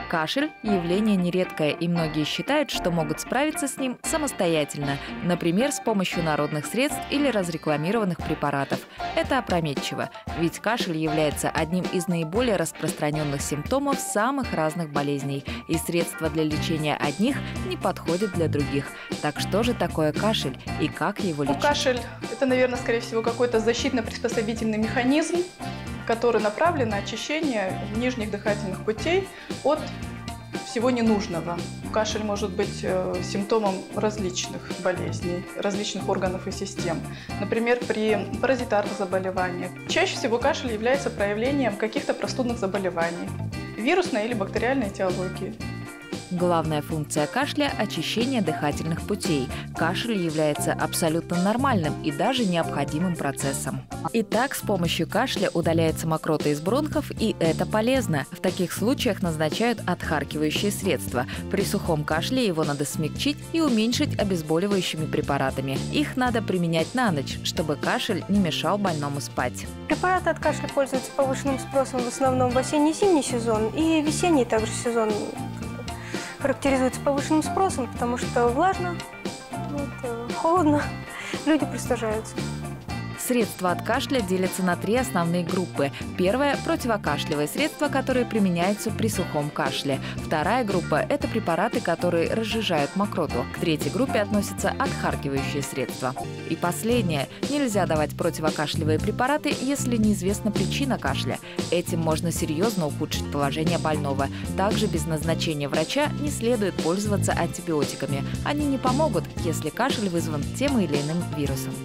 Кашель – явление нередкое, и многие считают, что могут справиться с ним самостоятельно, например, с помощью народных средств или разрекламированных препаратов. Это опрометчиво, ведь кашель является одним из наиболее распространенных симптомов самых разных болезней, и средства для лечения одних не подходят для других. Так что же такое кашель и как его лечить? Кашель – это, наверное, скорее всего, какой-то защитно-приспособительный механизм, который направлен на очищение нижних дыхательных путей от всего ненужного. Кашель может быть симптомом различных болезней, различных органов и систем. Например, при паразитарных заболеваниях. Чаще всего кашель является проявлением каких-то простудных заболеваний, вирусной или бактериальной этиологии. Главная функция кашля – очищение дыхательных путей. Кашель является абсолютно нормальным и даже необходимым процессом. Итак, с помощью кашля удаляется мокрота из бронхов, и это полезно. В таких случаях назначают отхаркивающие средства. При сухом кашле его надо смягчить и уменьшить обезболивающими препаратами. Их надо применять на ночь, чтобы кашель не мешал больному спать. Препараты от кашля пользуются повышенным спросом в основном в осенне-зимний сезон, и весенний также сезон характеризуется повышенным спросом, потому что влажно, холодно, люди пристужаются. Средства от кашля делятся на 3 основные группы. Первая – противокашлевые средства, которые применяются при сухом кашле. Вторая группа – это препараты, которые разжижают мокроту. К третьей группе относятся отхаркивающие средства. И последнее – нельзя давать противокашлевые препараты, если неизвестна причина кашля. Этим можно серьезно ухудшить положение больного. Также без назначения врача не следует пользоваться антибиотиками. Они не помогут, если кашель вызван тем или иным вирусом.